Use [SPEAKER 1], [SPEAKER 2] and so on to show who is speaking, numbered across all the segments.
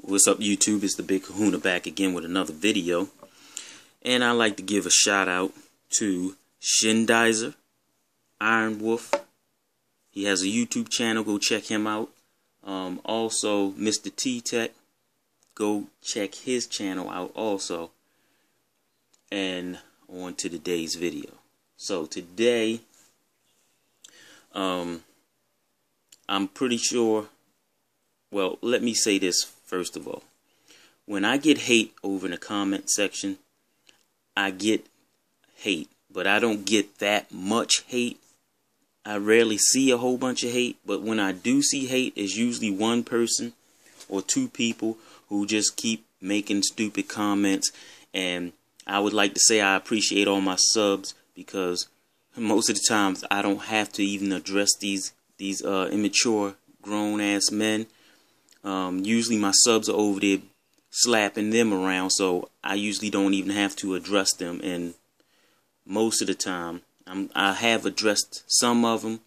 [SPEAKER 1] What's up, YouTube? It's the Big Kahuna back again with another video. And I'd like to give a shout out to Shindizer, Iron Wolf. He has a YouTube channel. Go check him out. Also, Mr. T-Tech. Go check his channel out also. And on to today's video. So today, I'm pretty sure, well, let me say this first of all. When I get hate over in the comment section, I get hate, but I don't get that much hate. I rarely see a whole bunch of hate, but when I do see hate, it's usually one person or two people who just keep making stupid comments. And I would like to say I appreciate all my subs, because most of the times I don't have to even address these immature grown-ass men. Usually my subs are over there slapping them around, so I usually don't even have to address them. And most of the time, I have addressed some of them,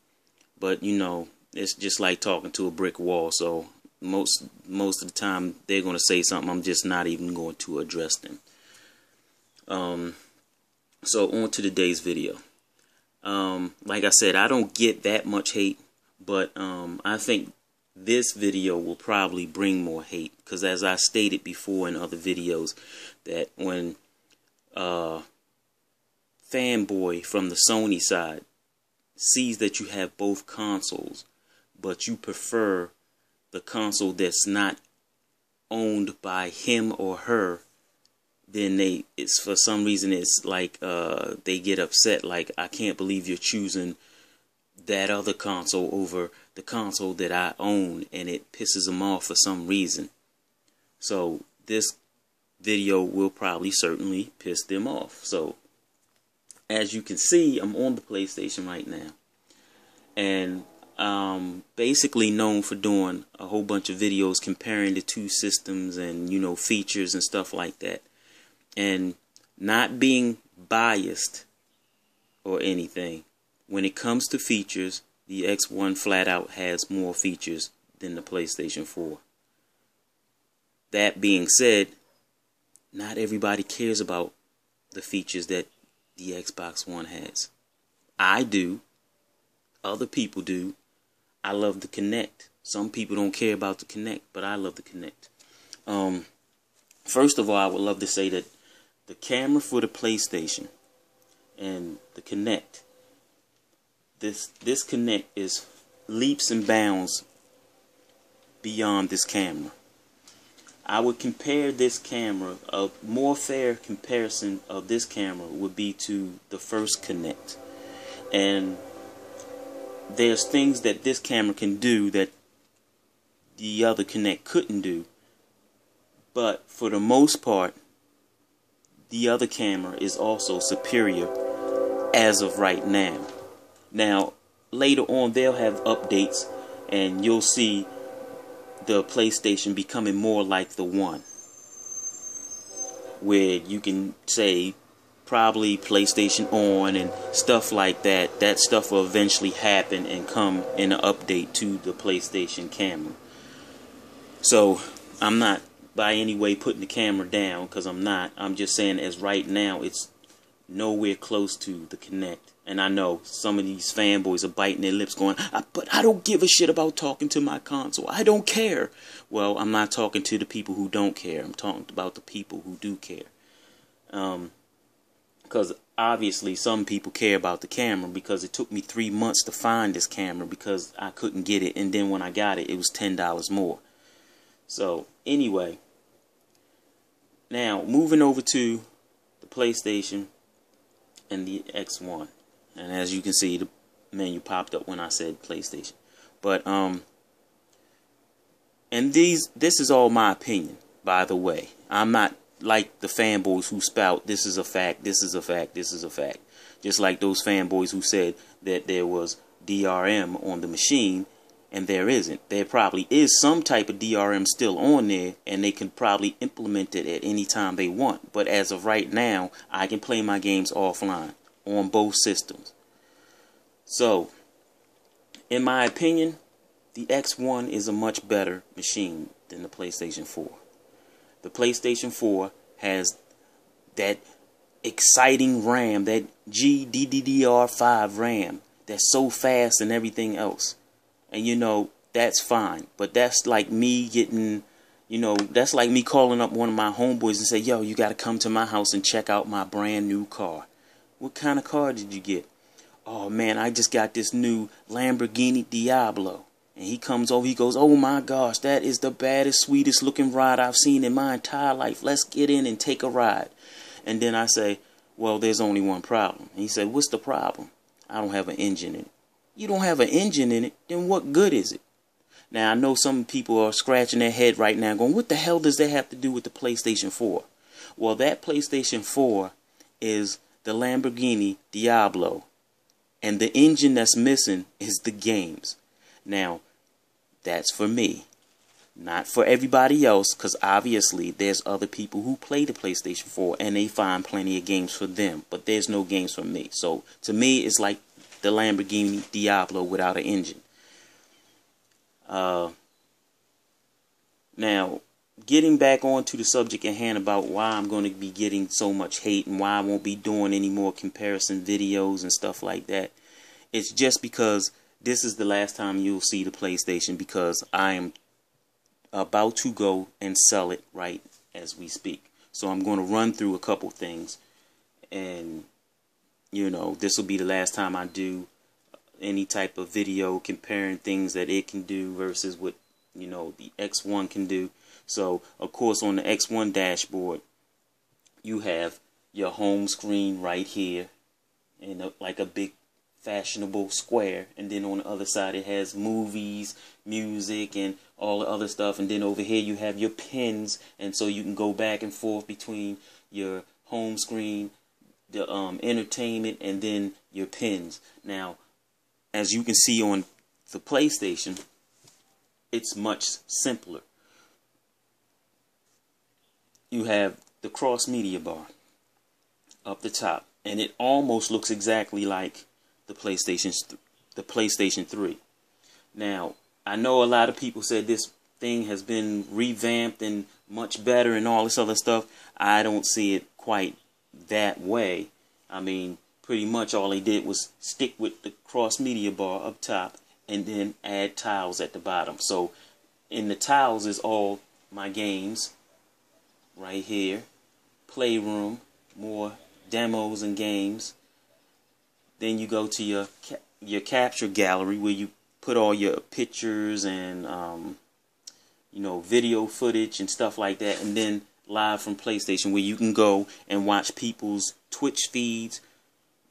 [SPEAKER 1] but you know, it's just like talking to a brick wall. So most of the time they're going to say something, I'm just not even going to address them. So on to today's video. Like I said, I don't get that much hate, but I think this video will probably bring more hate, because as I stated before in other videos, that when fanboy from the Sony side sees that you have both consoles, but you prefer the console that's not owned by him or her, then it's for some reason it's like they get upset, like, I can't believe you're choosing that other console over the console that I own, and it pisses them off for some reason. So this video will probably certainly piss them off. So as you can see, I'm on the PlayStation right now, and basically known for doing a whole bunch of videos comparing the two systems and, you know, features and stuff like that, and not being biased or anything. When it comes to features, the X1 flat out has more features than the PlayStation 4. That being said, not everybody cares about the features that the Xbox One has. I do. Other people do. I love the Kinect. Some people don't care about the Kinect, but I love the Kinect. First of all, I would love to say that the camera for the PlayStation and the Kinect, this Kinect is leaps and bounds beyond this camera. I would compare this camera, a more fair comparison of this camera would be to the first Kinect. And there's things that this camera can do that the other Kinect couldn't do. But for the most part, the other camera is also superior as of right now. Now, later on, they'll have updates, and you'll see the PlayStation becoming more like the One, where you can say probably PlayStation on and stuff like that. That stuff will eventually happen and come in an update to the PlayStation camera. So I'm not by any way putting the camera down, because I'm not. I'm just saying, as right now, it's nowhere close to the Kinect. And I know some of these fanboys are biting their lips going, but I don't give a shit about talking to my console. I don't care. Well, I'm not talking to the people who don't care. I'm talking about the people who do care. Because obviously some people care about the camera, because it took me 3 months to find this camera because I couldn't get it. And then when I got it, it was $10 more. So anyway, now moving over to the PlayStation and the X1. And as you can see, the menu popped up when I said PlayStation. But and this is all my opinion, by the way. I'm not like the fanboys who spout, this is a fact, this is a fact, this is a fact. Just like those fanboys who said that there was DRM on the machine, and there isn't. There probably is some type of DRM still on there, and they can probably implement it at any time they want. But as of right now, I can play my games offline on both systems. So, in my opinion, the X1 is a much better machine than the PlayStation 4. The PlayStation 4 has that exciting RAM, that GDDR5 RAM that's so fast and everything else. And you know, that's fine. But that's like me getting, you know, that's like me calling up one of my homeboys and say, yo, you got to come to my house and check out my brand new car. What kind of car did you get? Oh man, I just got this new Lamborghini Diablo. And he comes over, he goes, oh my gosh, that is the baddest, sweetest looking ride I've seen in my entire life. Let's get in and take a ride. And then I say, well, there's only one problem. And he said, what's the problem? I don't have an engine in it. You don't have an engine in it, then what good is it? Now, I know some people are scratching their head right now going, what the hell does that have to do with the PlayStation 4? Well, that PlayStation 4 is the Lamborghini Diablo. And the engine that's missing is the games. Now, that's for me, not for everybody else, because obviously there's other people who play the PlayStation 4 and they find plenty of games for them, but there's no games for me. So to me, it's like the Lamborghini Diablo without an engine. Now, getting back onto the subject at hand about why I'm going to be getting so much hate and why I won't be doing any more comparison videos and stuff like that, it's just because this is the last time you'll see the PlayStation, because I am about to go and sell it right as we speak. So I'm going to run through a couple things, and you know, this will be the last time I do any type of video comparing things that it can do versus what, you know, the X1 can do. So of course on the X1 dashboard you have your home screen right here in like a big fashionable square, and then on the other side it has movies, music, and all the other stuff, and then over here you have your pins, and so you can go back and forth between your home screen, the entertainment, and then your pins. Now, as you can see on the PlayStation, it's much simpler. You have the cross media bar up the top, and it almost looks exactly like the PlayStation 3. Now, I know a lot of people said this thing has been revamped and much better and all this other stuff. I don't see it quite that way. I mean, pretty much all they did was stick with the cross media bar up top and then add tiles at the bottom. So in the tiles is all my games right here. Playroom, more demos and games. Then you go to your capture gallery where you put all your pictures and you know, video footage and stuff like that. And then live from PlayStation, where you can go and watch people's Twitch feeds,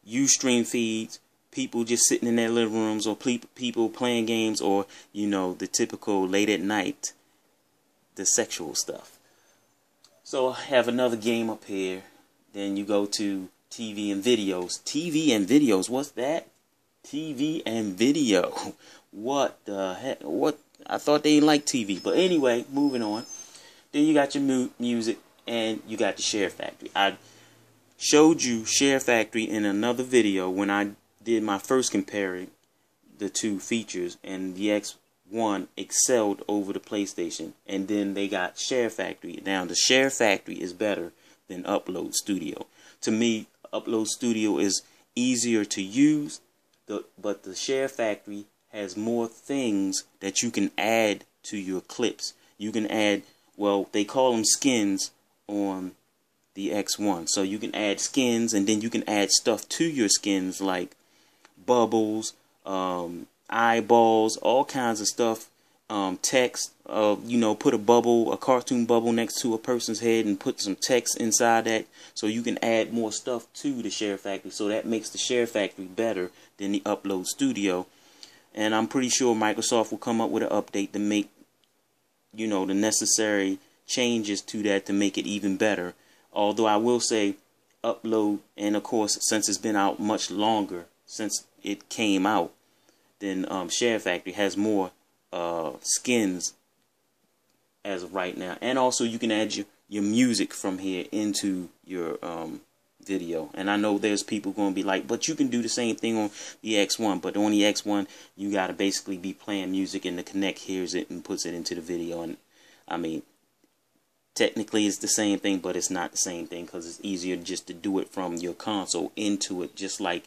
[SPEAKER 1] Ustream feeds, people just sitting in their living rooms, or people playing games, or you know, the typical late at night, the sexual stuff. So I have another game up here. Then you go to TV and videos. TV and videos, what's that? TV and video. What the heck? What? I thought they didn't like TV. But anyway, moving on. Then you got your music, and you got the Share Factory. I showed you Share Factory in another video when I did my first comparing the two features, and the X1 excelled over the PlayStation, and then they got Share Factory. Now the Share Factory is better than Upload Studio. To me, Upload Studio is easier to use, but the Share Factory has more things that you can add to your clips. You can add, well, they call them skins on the X1. So you can add skins, and then you can add stuff to your skins like bubbles, eyeballs, all kinds of stuff, text, you know, put a cartoon bubble next to a person's head and put some text inside that, so you can add more stuff to the Share Factory. So that makes the Share Factory better than the Upload Studio. And I'm pretty sure Microsoft will come up with an update to make, you know, the necessary changes to that to make it even better. Although I will say Upload, and of course since it's been out much longer since it came out, then Share Factory has more skins as of right now. And also you can add your music from here into your video. And I know there's people going to be like, but you can do the same thing on the X1. But on the X1, you got to basically be playing music, and the Kinect hears it and puts it into the video. And I mean, technically technically it's the same thing, but it's not the same thing because it's easier just to do it from your console into it, just like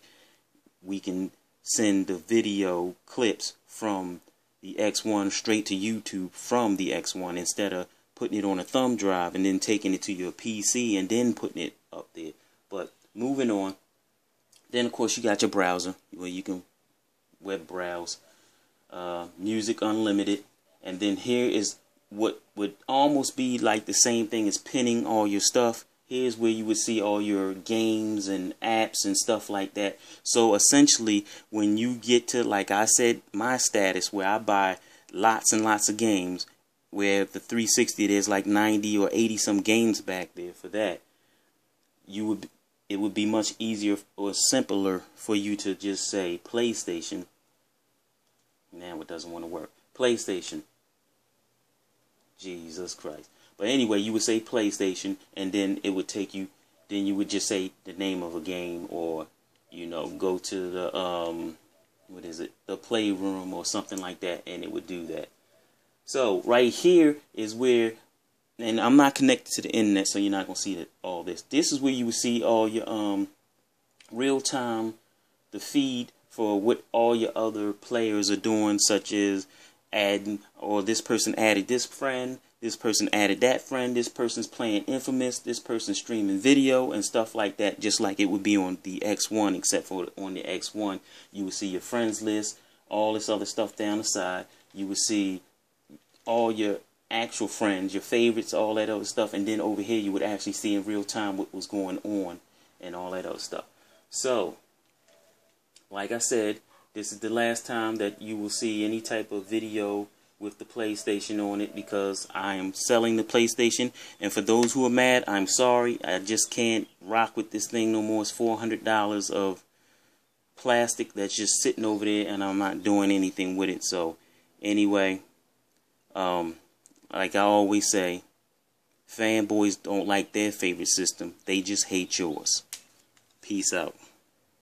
[SPEAKER 1] we can send the video clips from the X1 straight to YouTube from the X1 instead of putting it on a thumb drive and then taking it to your PC and then putting it up there. But moving on, then of course you got your browser where you can web browse, music unlimited, and then here is what would almost be like the same thing as pinning all your stuff. Here's where you would see all your games and apps and stuff like that. So essentially, when you get to, like I said, my status where I buy lots and lots of games, where the 360 there's like 90 or 80 some games back there for that, it would be much easier or simpler for you to just say PlayStation. Now it doesn't want to work. PlayStation. Jesus Christ. But anyway, you would say PlayStation, and then it would take you, then you would just say the name of a game, or, you know, go to the, what is it, the Playroom or something like that, and it would do that. So right here is where, and I'm not connected to the internet, so you're not going to see all this. This is where you would see all your real-time, the feed for what all your other players are doing, such as adding, or this person added this friend, this person added that friend, this person's playing Infamous, this person's streaming video and stuff like that, just like it would be on the X1, except for on the X1 you would see your friends list, all this other stuff down the side. You would see all your actual friends, your favorites, all that other stuff, and then over here you would actually see in real time what was going on and all that other stuff. So, like I said, this is the last time that you will see any type of video with the PlayStation on it, because I am selling the PlayStation. And for those who are mad, I'm sorry. I just can't rock with this thing no more. It's $400 of plastic that's just sitting over there, and I'm not doing anything with it. So anyway, like I always say, fanboys don't like their favorite system. They just hate yours. Peace out.